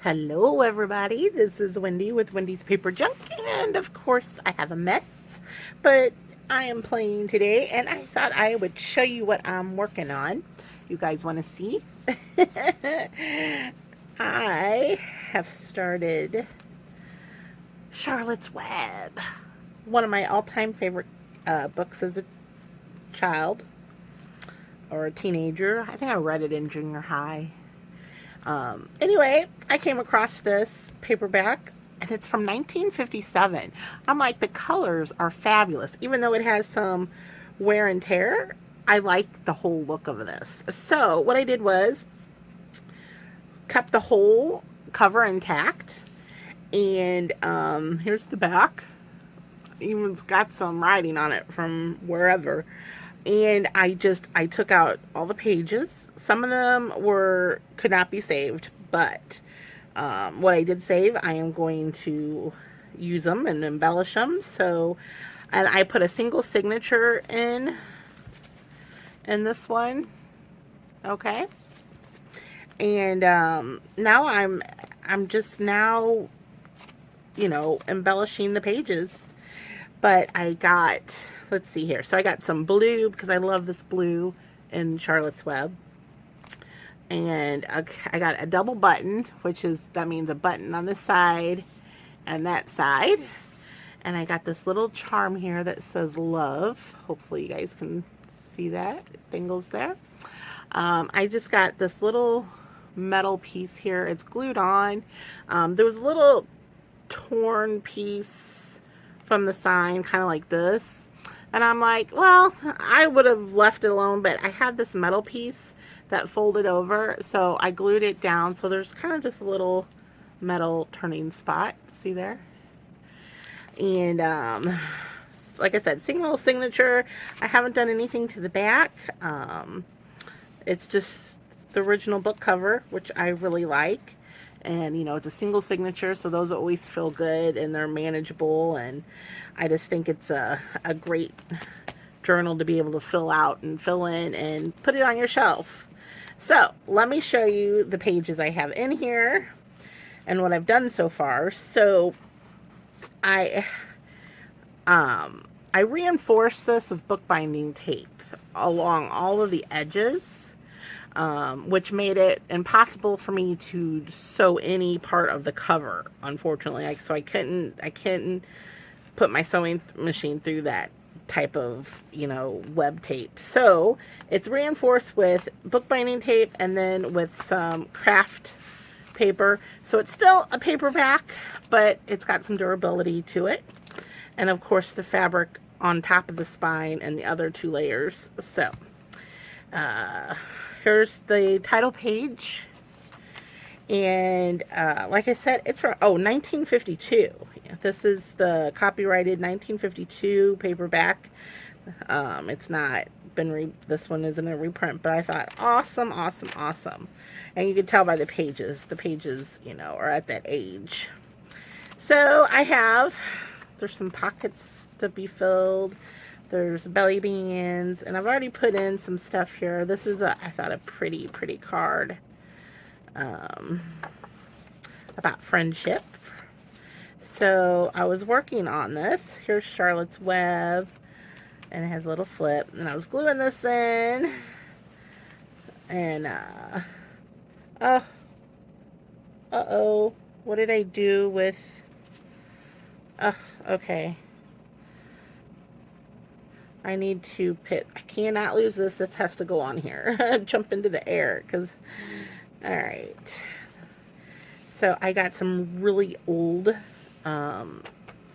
Hello, everybody. This is Wendy with Wendy's Paper Junk, and of course, I have a mess, but I am playing today, and I thought I would show you what I'm working on. You guys want to see? I have started Charlotte's Web, one of my all-time favorite books as a child or a teenager. I think I read it in junior high. Anyway, I came across this paperback and it's from 1957. I'm like, the colors are fabulous. Even though it has some wear and tear, I like the whole look of this. So, what I did was kept the whole cover intact. And here's the back. Even's got some writing on it from wherever. And I took out all the pages. Some of them could not be saved, but what I did save, I am going to use them and embellish them. So, and I put a single signature in this one. Okay. And now I'm just now, embellishing the pages. But I got, let's see here. So I got some blue because I love this blue in Charlotte's Web. And I got a double button, that means a button on this side and that side. And I got this little charm here that says love. Hopefully you guys can see that. It dangles there. I just got this little metal piece here. It's glued on. There was a little torn piece from the sign, kind of like this. And I'm like, well, I would have left it alone, but I had this metal piece that folded over, so I glued it down. So there's kind of just a little metal turning spot. See there? And like I said, single signature. I haven't done anything to the back. It's just the original book cover, which I really like. And, it's a single signature, so those always feel good and they're manageable. And I just think it's a great journal to be able to fill out and fill in and put it on your shelf. So let me show you the pages I have in here and what I've done so far. So I reinforced this with bookbinding tape along all of the edges. Which made it impossible for me to sew any part of the cover, unfortunately. So I couldn't put my sewing machine through that type of, web tape. So it's reinforced with bookbinding tape and then with some craft paper. So it's still a paperback, but it's got some durability to it. And of course the fabric on top of the spine and the other two layers. So, here's the title page, and like I said, it's from 1952. This is the copyrighted 1952 paperback. It's not been this one isn't a reprint, but I thought awesome, and you can tell by the pages. The pages, are at that age. So there's some pockets to be filled. There's belly bands, and I've already put in some stuff here. This is I thought a pretty card about friendship. So I was working on this. Here's Charlotte's Web, and it has a little flip, and I was gluing this in, and what did I do with? Okay. I need to I cannot lose this. This has to go on here. Jump into the air, all right. So I got some really old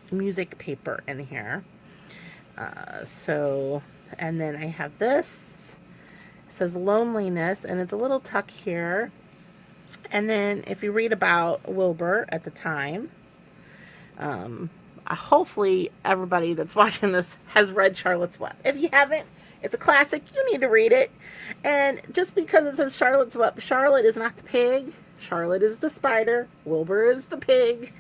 music paper in here. And then I have this. It says loneliness, and it's a little tuck here. And then if you read about Wilbur at the time, hopefully everybody that's watching this has read Charlotte's Web. If you haven't, it's a classic. You need to read it. And just because it says Charlotte's Web, Charlotte is not the pig. Charlotte is the spider. Wilbur is the pig.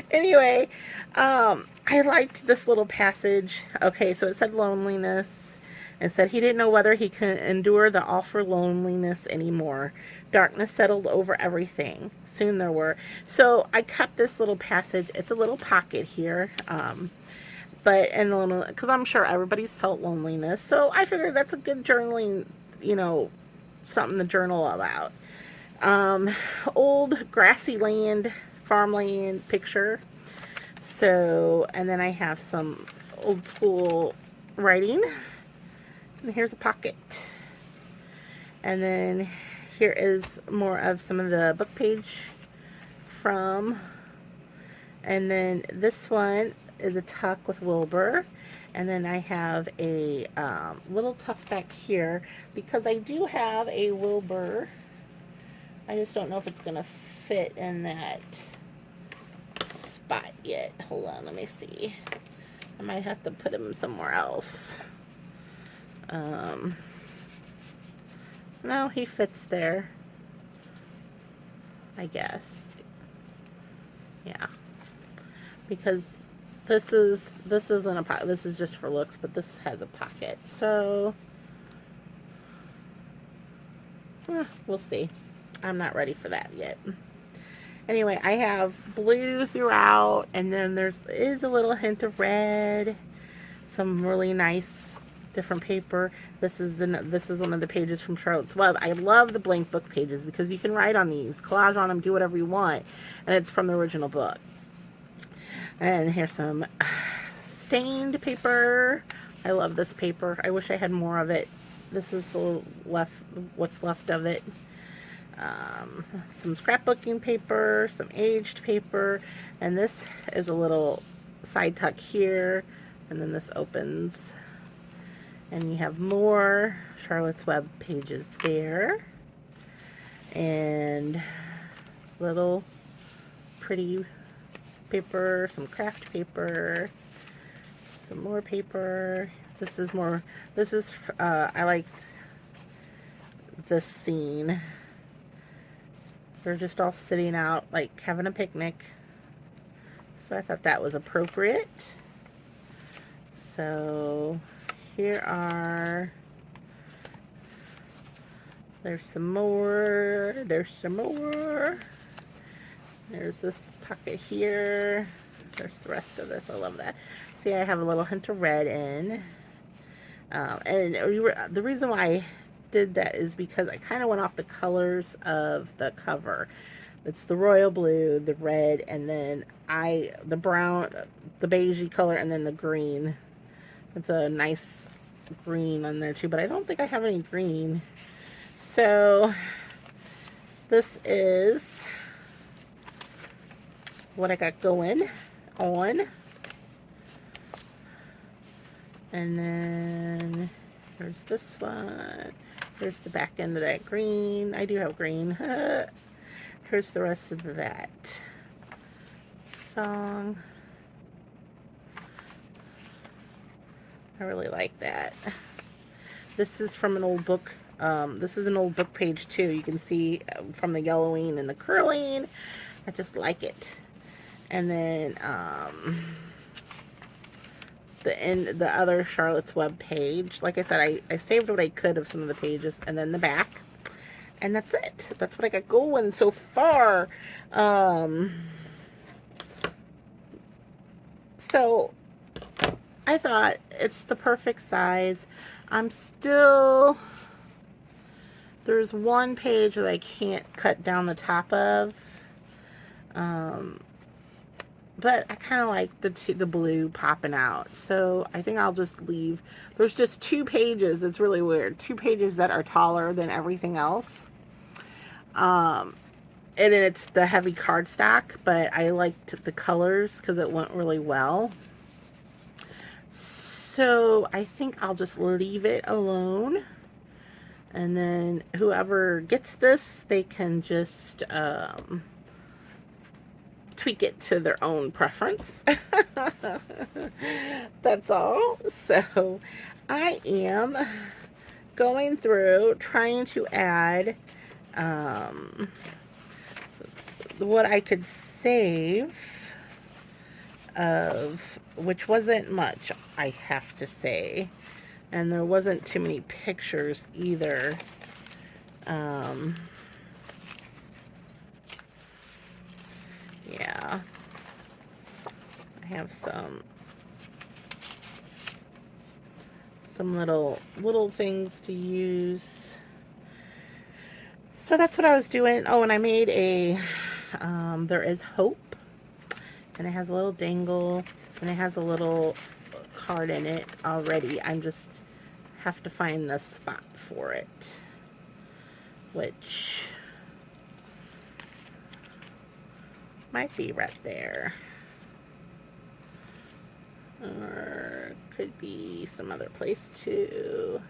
Anyway, I liked this little passage. Okay, so it said loneliness. and said he didn't know whether he could endure the awful loneliness anymore. Darkness settled over everything. Soon there were. So I kept this little passage. It's a little pocket here. But, and a little, because I'm sure everybody's felt loneliness. So I figured that's a good journaling, something to journal about. Old grassy land, farmland picture. So, and then I have some old school writing. And here's a pocket. And then here is more of some of the book page from. And then this one is a tuck with Wilbur. And then I have a little tuck back here because I do have a Wilbur. I just don't know if it's going to fit in that spot yet. Hold on, let me see. I might have to put him somewhere else. No, he fits there, I guess. Yeah, because this isn't a pocket. This is just for looks, but this has a pocket. So we'll see. I'm not ready for that yet. Anyway, I have blue throughout, and then there's a little hint of red. Some really nice different paper. This is one of the pages from Charlotte's Web. I love the blank book pages because you can write on these, collage on them, do whatever you want, and it's from the original book. And here's some stained paper. I love this paper. I wish I had more of it. This is what's left of it. Some scrapbooking paper, some aged paper, and this is a little side tuck here, and then this opens, and you have more Charlotte's Web pages there, and little pretty paper, some craft paper, some more paper. This is more, I like this scene. They're just all sitting out, like having a picnic. So I thought that was appropriate. So here are, there's some more, there's this pocket here. There's the rest of this. I love that. See, I have a little hint of red in. And the reason why I did that is because I kind of went off the colors of the cover. It's the royal blue, the red, and then the brown, the beigey color, and then the green. It's a nice green on there too, but I don't think I have any green. So this is what I got going on. And then here's this one. Here's the back end of that green. I do have green. Here's the rest of that song. I really like that. This is from an old book. This is an old book page too. You can see from the yellowing and the curling. I just like it. And then the other Charlotte's Web page. Like I said, I saved what I could of some of the pages, and then the back. And that's it. That's what I got going so far. So I thought it's the perfect size. There's one page that I can't cut down the top of. But I kind of like the blue popping out. So I think I'll just leave. There's just 2 pages. It's really weird. 2 pages that are taller than everything else. And then it's the heavy cardstock. But I liked the colors because it went really well. So I think I'll just leave it alone. And then whoever gets this, they can just tweak it to their own preference. That's all. So I am going through trying to add what I could save of, which wasn't much, I have to say. And there wasn't too many pictures either. Um, yeah. I have some little things to use. So that's what I was doing. Oh, and I made a there is hope, and it has a little dangle, and it has a little card in it already. I'm just have to find the spot for it, which might be right there, or could be some other place too,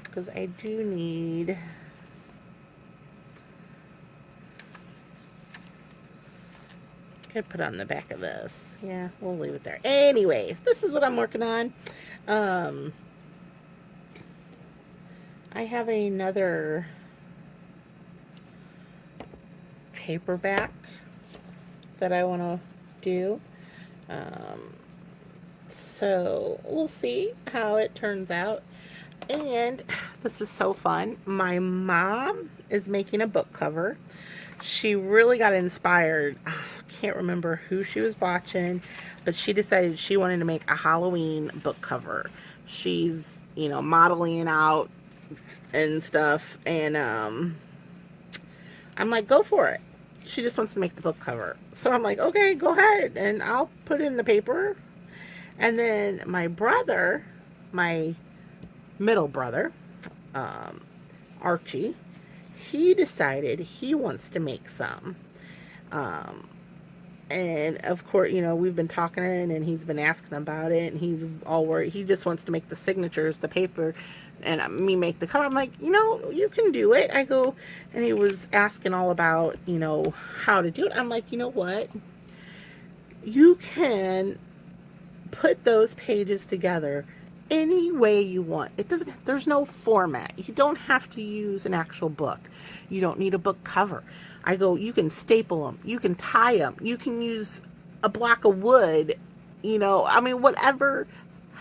because I do need. Could put on the back of this. Yeah, we'll leave it there. Anyways, this is what I'm working on. I have another paperback that I want to do. So we'll see how it turns out. And this is so fun. My mom is making a book cover. She really got inspired. I can't remember who she was watching, but she decided she wanted to make a Halloween book cover. She's, modeling out and stuff, and I'm like, go for it. She just wants to make the book cover. So I'm like, okay, go ahead, and I'll put it in the paper. And then my brother, my middle brother, Archie, he decided he wants to make some. And of course, we've been talking and he's been asking about it, and he's all worried. He just wants to make the signatures, the paper, and me make the cover. I'm like, you can do it. I go, and he was asking all about, how to do it. I'm like, you know what? You can put those pages together any way you want. There's no format. You don't have to use an actual book. You don't need a book cover. I go, you can staple them, you can tie them, you can use a block of wood, whatever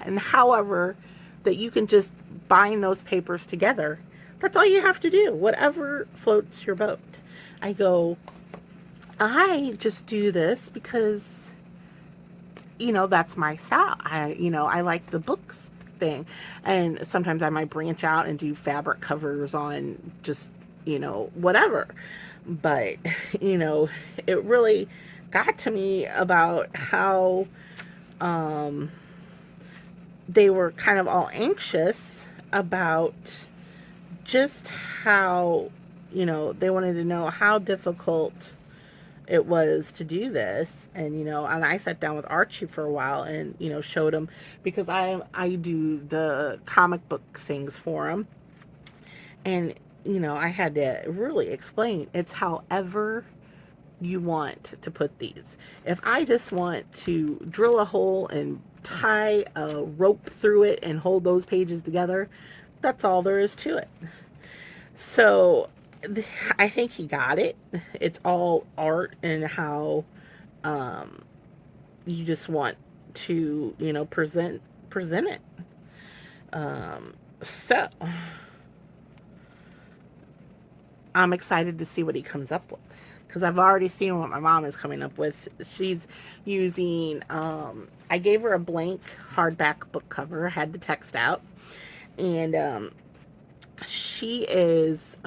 and however that you can just bind those papers together. That's all you have to do, whatever floats your boat. I go, I just do this because that's my style. I like the books thing. And sometimes I might branch out and do fabric covers on just, whatever. But, it really got to me about how they were kind of all anxious about just how, they wanted to know how difficult it was to do this. And and I sat down with Archie for a while and showed him, because I do the comic book things for him, and I had to really explain it's however you want to put these. If I just want to drill a hole and tie a rope through it and hold those pages together, that's all there is to it. So I think he got it. It's all art and how you just want to, present it. So I'm excited to see what he comes up with, because I've already seen what my mom is coming up with. She's using, I gave her a blank hardback book cover, had the text out, and she is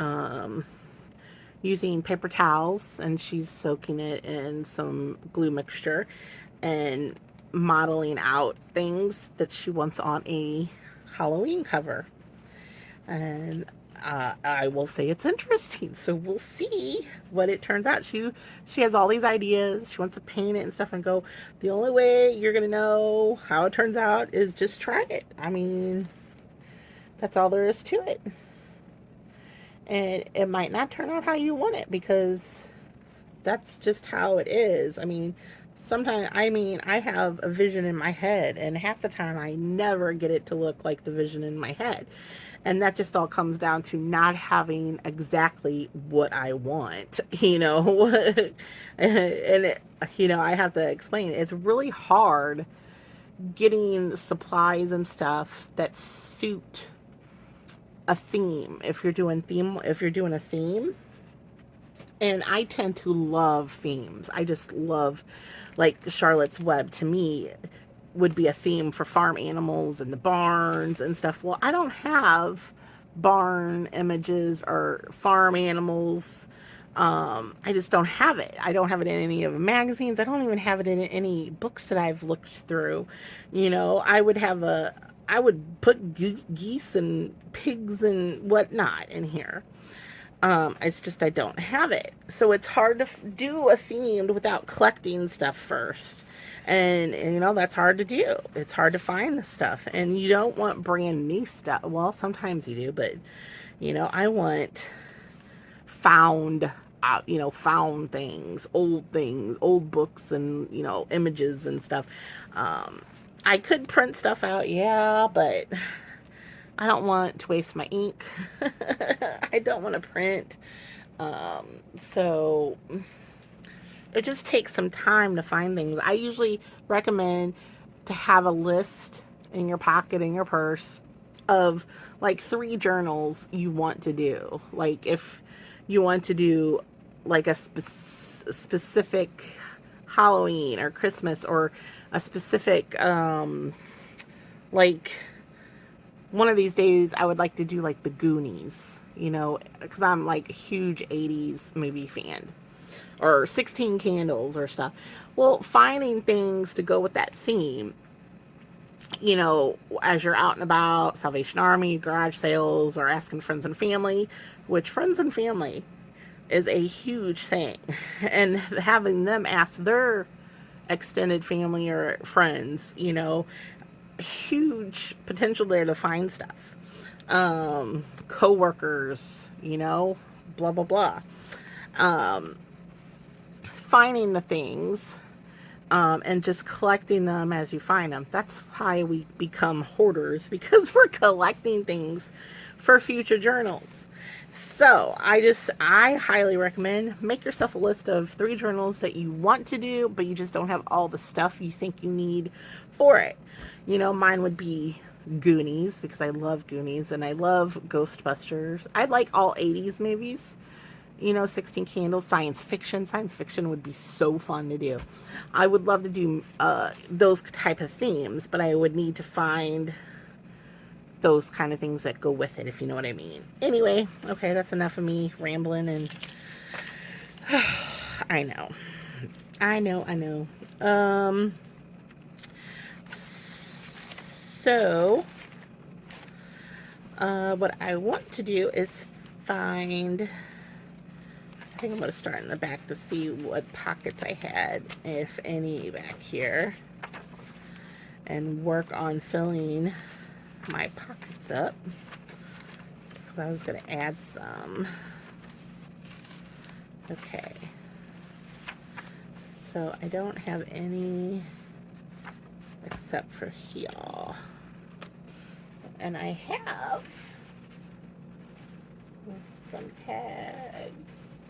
using paper towels, and she's soaking it in some glue mixture and modeling out things that she wants on a Halloween cover. And I will say it's interesting. So we'll see what it turns out. She has all these ideas. She wants to paint it and stuff, and go, the only way you're going to know how it turns out is just try it. I mean, that's all there is to it. And it might not turn out how you want it, because that's just how it is. I mean, sometimes, I have a vision in my head, and half the time I never get it to look like the vision in my head. And that just all comes down to not having exactly what I want, and I have to explain, it's really hard getting supplies and stuff that suit a theme. If you're doing a theme, and I tend to love themes. I just love, like, Charlotte's Web to me would be a theme for farm animals and the barns and stuff. Well, I don't have barn images or farm animals. I just don't have it. I don't have it in any of the magazines. I don't even have it in any books that I've looked through. You know, I would put geese and pigs and whatnot in here. It's just I don't have it. So it's hard to do a themed without collecting stuff first. And, you know, that's hard to do. It's hard to find the stuff. And you don't want brand new stuff. Well, sometimes you do, but, you know, I want found, found things, old books and, you know, images and stuff. I could print stuff out, yeah, but I don't want to waste my ink. I don't want to print. So it just takes some time to find things. I usually recommend to have a list in your pocket, in your purse, of like 3 journals you want to do. Like if you want to do like a specific Halloween or Christmas, or a specific like one of these days I would like to do like the Goonies, you know, because I'm like a huge 80s movie fan, or 16 Candles or stuff. Well, finding things to go with that theme, you know, as you're out and about, Salvation Army, garage sales, or asking friends and family, which friends and family is a huge thing, and having them ask their extended family or friends, you know, huge potential there to find stuff. Co-workers, you know, blah blah blah. Finding the things, and just collecting them as you find them. That's why we become hoarders, because we're collecting things for future journals. So I highly recommend make yourself a list of 3 journals that you want to do, but you just don't have all the stuff you think you need for it. You know, mine would be Goonies, because I love Goonies, and I love Ghostbusters. I like all 80s movies. You know, 16 Candles, science fiction. Science fiction would be so fun to do. I would love to do those type of themes, but I would need to find those kind of things that go with it, if you know what I mean. Anyway, okay, that's enough of me rambling, and I know. So, what I want to do is find, I think I'm going to start in the back to see what pockets I had, if any, back here, and work on filling my pockets up, because I was going to add some. Okay, so I don't have any except for here, and I have some tags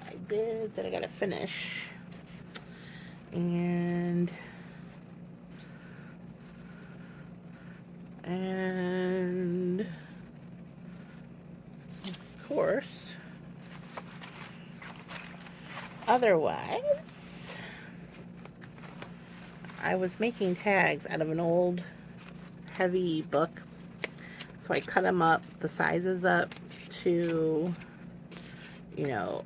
I did that I gotta finish, and of course, otherwise, I was making tags out of an old heavy book, so I cut them up, the sizes up to, you know,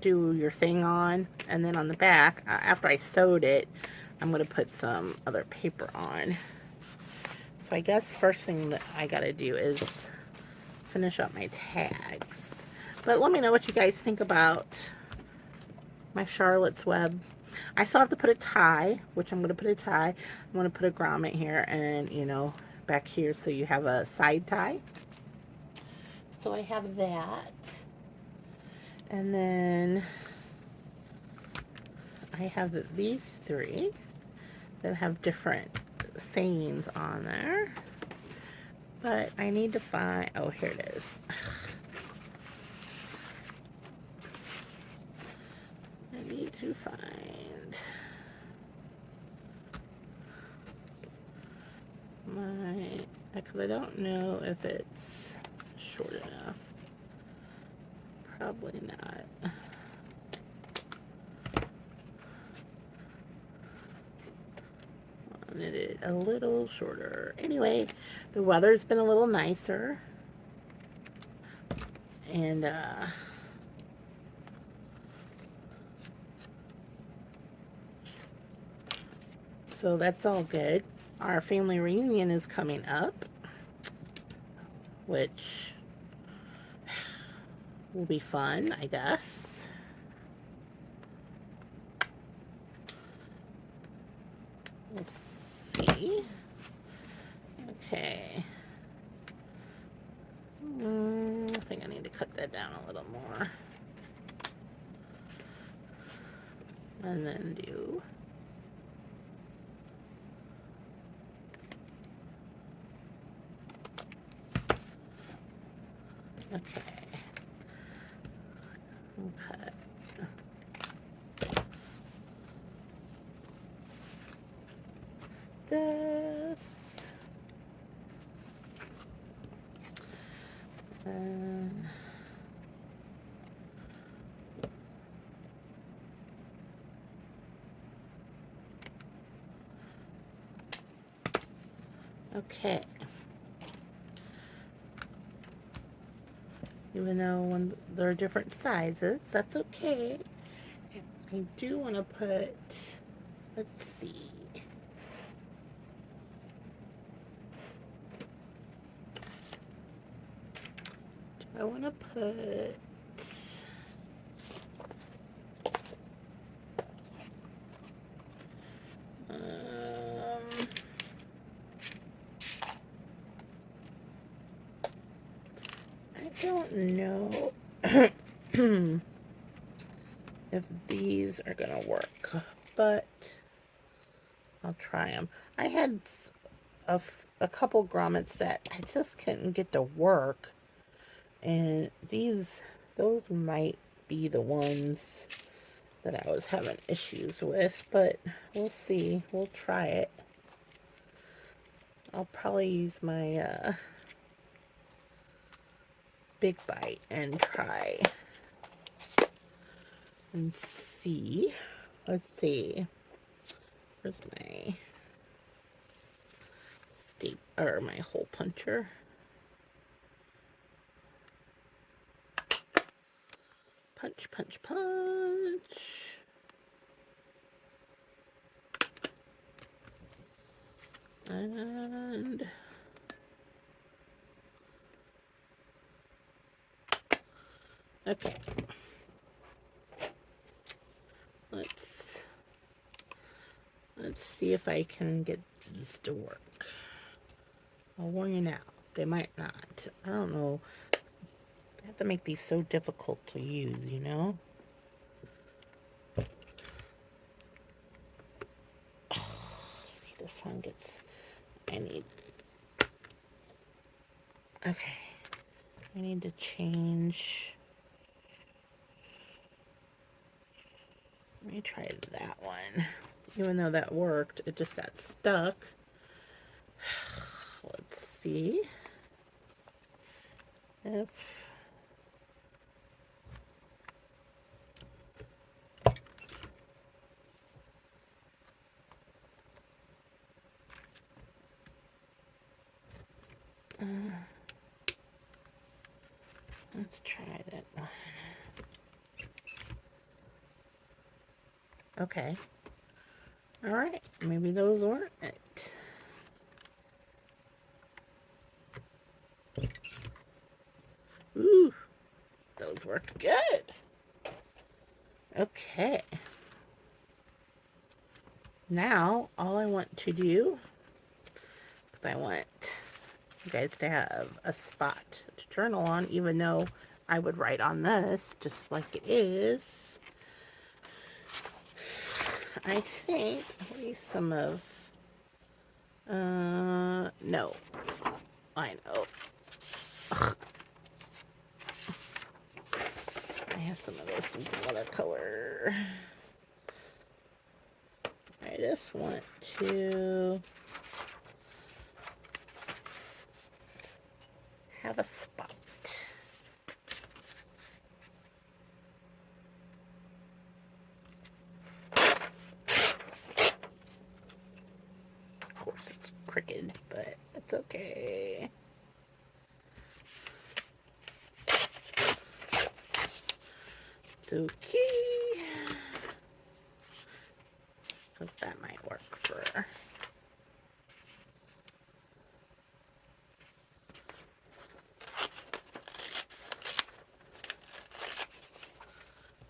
do your thing on, and then on the back, after I sewed it, I'm going to put some other paper on. So I guess first thing that I got to do is finish up my tags. But let me know what you guys think about my Charlotte's Web. I still have to put a tie, which I'm going to put a tie. I'm going to put a grommet here, and, you know, back here, so you have a side tie. So I have that. And then I have these 3 that have different sayings on there. But I need to find, oh, here it is. I need to find because I don't know if it's short enough. Probably not. Wanted it a little shorter. Anyway, the weather's been a little nicer. And, so that's all good. Our family reunion is coming up, which will be fun, I guess. We'll see. Okay. I think I need to cut that down a little more. And then do... Okay. Okay. This. Okay. Even though when they're different sizes, that's okay. I do want to put, let's see. Do I want to put, I don't know if these are gonna work, but I'll try them. I had a couple grommets that I just couldn't get to work, and those might be the ones that I was having issues with, but we'll see. We'll try it. I'll probably use my Big Bite and try and see. Let's see. Where's my my hole puncher? Punch, punch, punch. And okay. Let's see if I can get these to work. I'll warn you now, they might not. I don't know. I have to make these so difficult to use, you know? See, this one gets... okay. I need to change... Let me try that one. Even though that worked, it just got stuck. Let's see if... let's try that one. Okay. All right. Maybe those weren't it. Ooh. Those worked good. Okay. Now, all I want to do, because I want you guys to have a spot to journal on, even though I would write on this just like it is. I think I'll use some of, no, I know. Ugh. I have some of this watercolor. I just want to have a spot. Of course, it's crooked, but it's okay. It's okay. Because that might work for...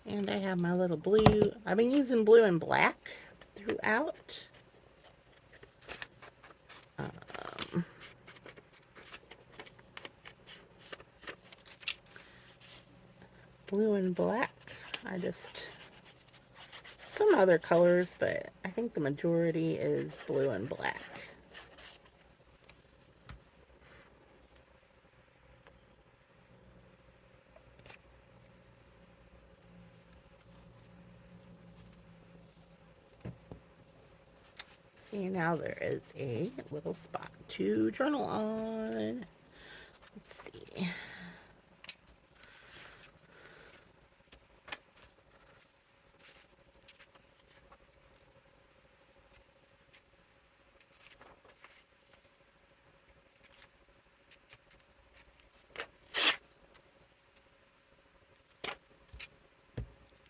And I have my little blue. I've been using blue and black throughout. Blue and black. I just... Some other colors, but I think the majority is blue and black. See, now there is a little spot to journal on. Let's see.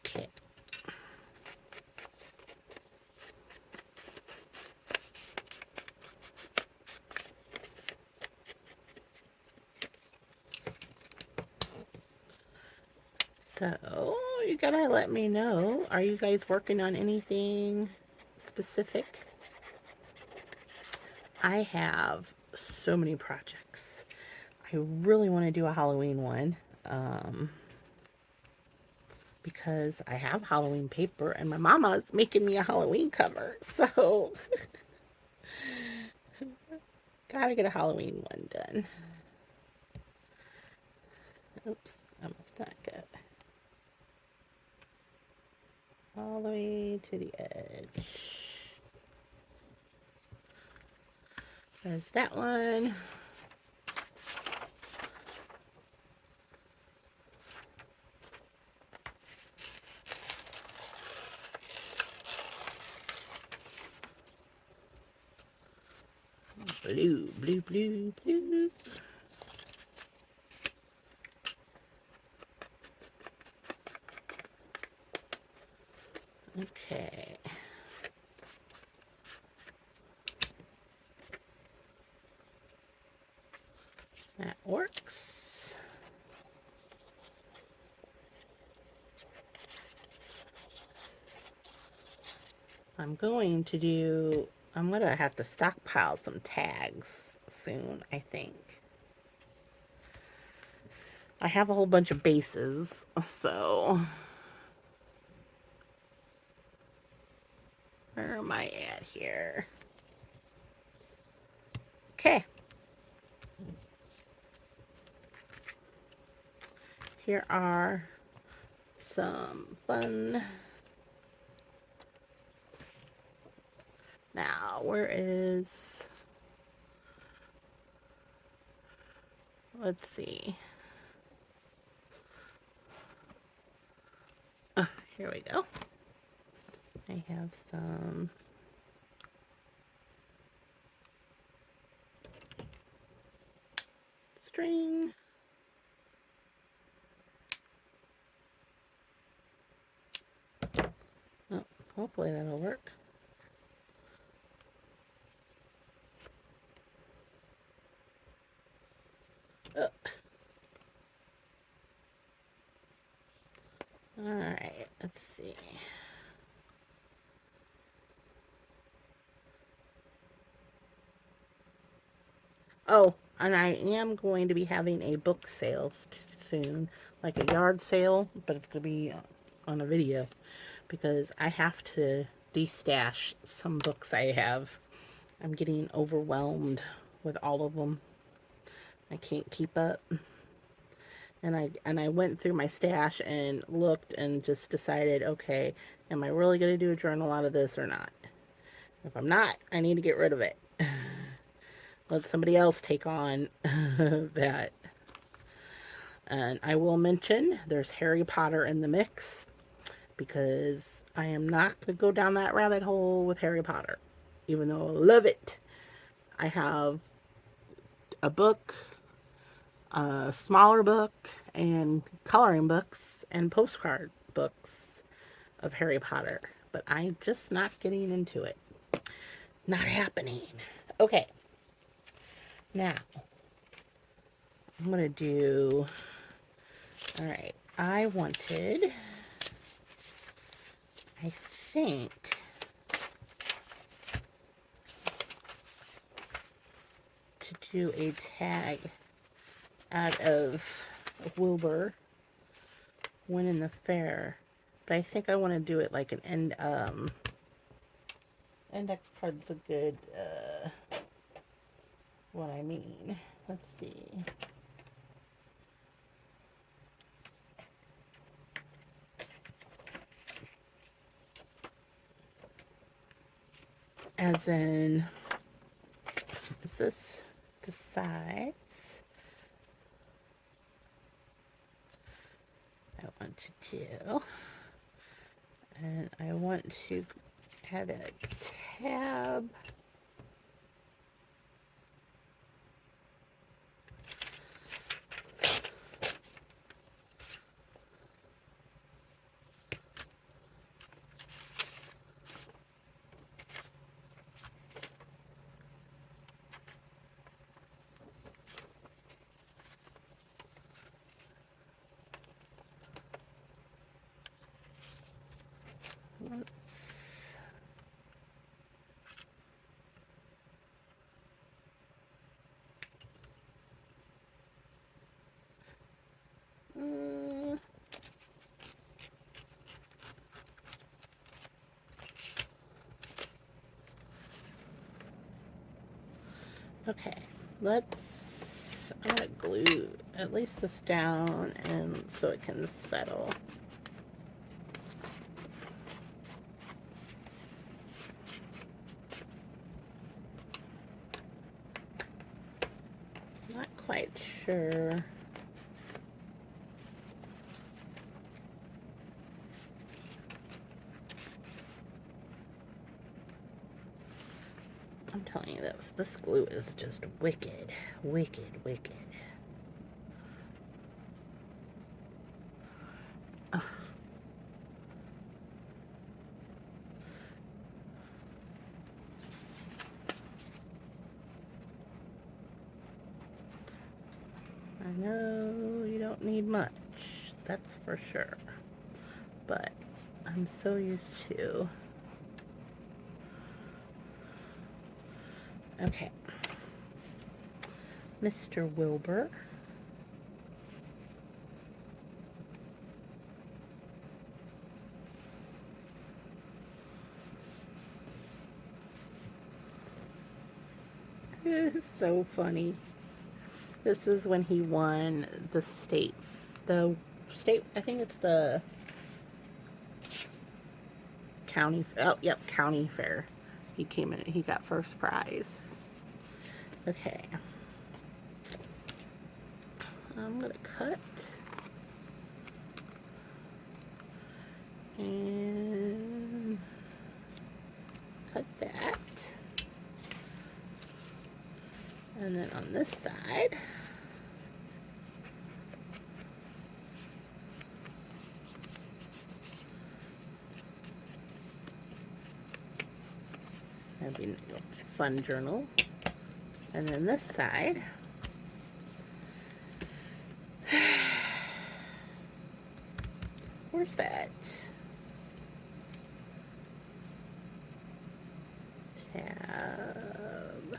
Okay. So, you gotta let me know. Are you guys working on anything specific? I have so many projects. I really want to do a Halloween one. Because I have Halloween paper and my mama's making me a Halloween cover. So, gotta get a Halloween one done. Oops, I must not get all the way to the edge. There's that one. Blue, blue, blue, blue. Okay. That works. I'm going to have to stockpile some tags soon, I think. I have a whole bunch of bases, so... Where am I at here? Okay. Here are some fun... Now, where is... Let's see. Here we go. I have some... string. Oh, hopefully that'll work. Alright, let's see. Oh, and I am going to be having a book sale soon, like a yard sale, but it's going to be on a video because I have to destash some books I have. I'm getting overwhelmed with all of them. I can't keep up. And I went through my stash and looked and just decided, okay, am I really going to do a journal out of this or not? If I'm not, I need to get rid of it. Let somebody else take on that. And I will mention there's Harry Potter in the mix because I am not going to go down that rabbit hole with Harry Potter, even though I love it. I have a book, a smaller book, and coloring books and postcard books of Harry Potter, but I'm just not getting into it. Not happening. Okay, now I'm going to do, all right, I think, to do a tag out of Wilbur winning the fair, but I think I want to do it like an index card's a good, what I mean. Let's see. As in, is this the sides I want to do? And I want to add a tab. Let's, okay, I'm gonna glue at least this down and so it can settle. Not quite sure. I'm telling you this glue is just wicked, wicked, wicked. Ugh. I know you don't need much, that's for sure. But I'm so used to. Okay. Mr. Wilbur. It is so funny. This is when he won the state, I think it's the county, oh, yep, county fair. He came in, he got first prize. Okay. I'm gonna cut. And cut that. And then on this side, that'd be a fun journal. And then this side, where's that? Tab.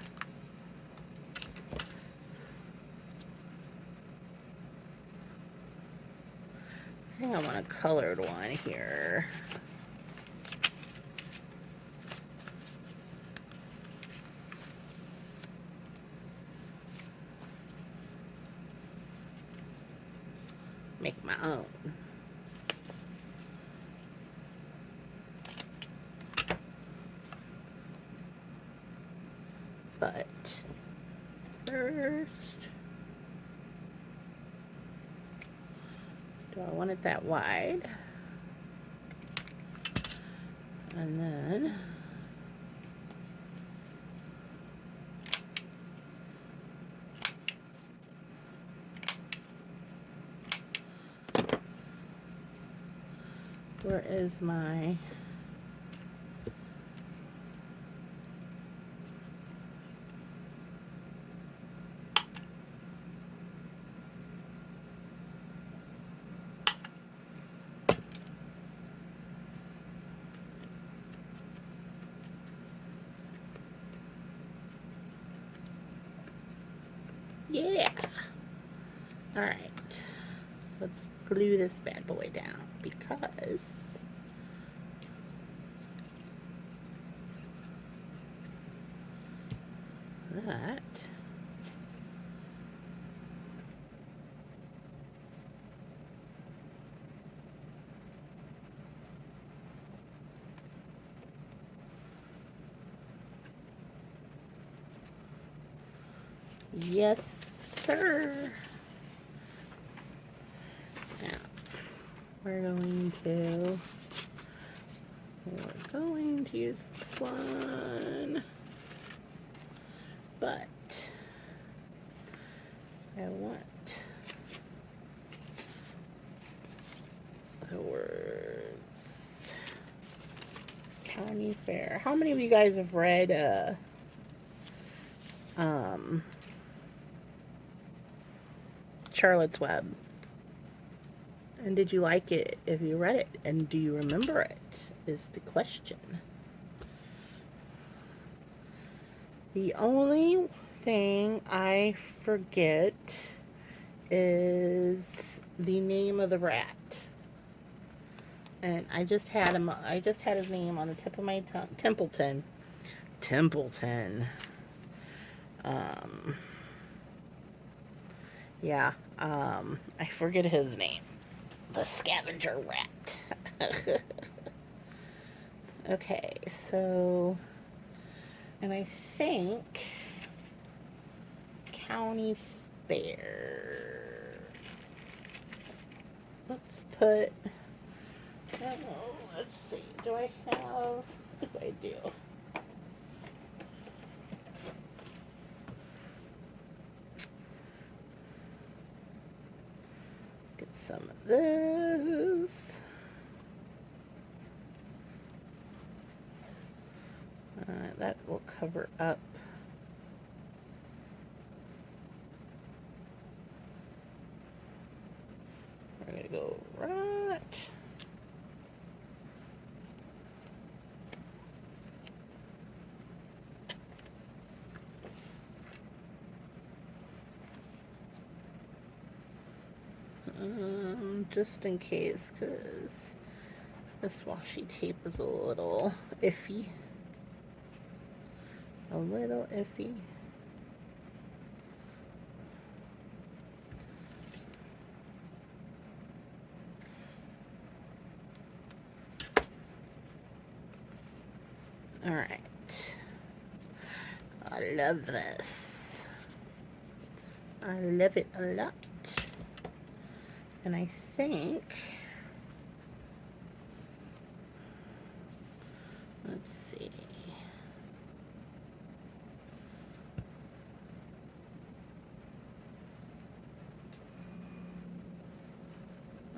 I think I want a colored one here. Make my own. But first, Do I want it that wide? And then where is my yeah. All right. Let's glue this bad boy down because that yes, sir. Now we're going to use this one, but I want the words county fair. How many of you guys have read Charlotte's Web? And did you like it if you read it? And do you remember it? Is the question. The only thing I forget is the name of the rat. And I just had his name on the tip of my tongue. Templeton. Yeah. I forget his name. The scavenger rat. Okay, so, and I think county fair. Let's put, I don't know, let's see, do I have, what do I do? Get some of this. That will cover up. We're gonna go right. Just in case, because this washi tape is a little iffy. A little iffy. All right. I love this. I love it a lot. And I think, let's see.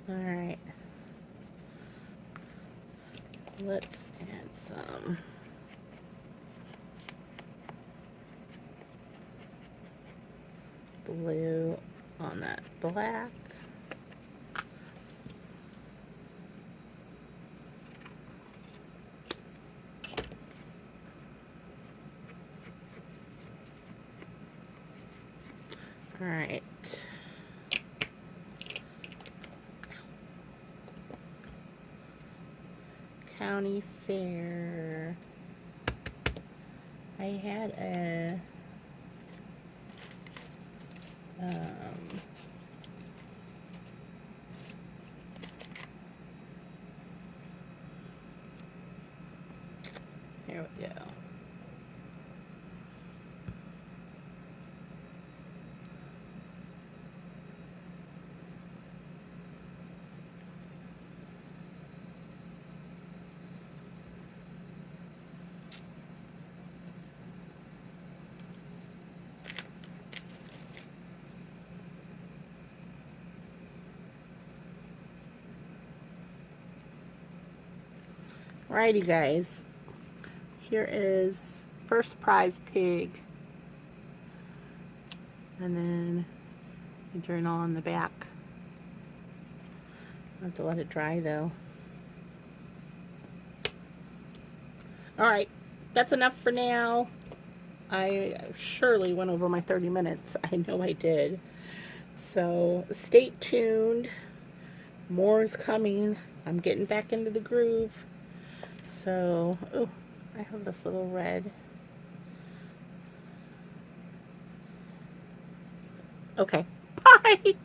All right. Let's add some blue on that black. All right. County fair. I had a here we go. Alrighty, guys. Here is first prize pig. And then a journal on the back. I have to let it dry though. Alright, that's enough for now. I surely went over my 30 minutes. I know I did. So stay tuned. More is coming. I'm getting back into the groove. So, oh, I have this little red. Okay, bye.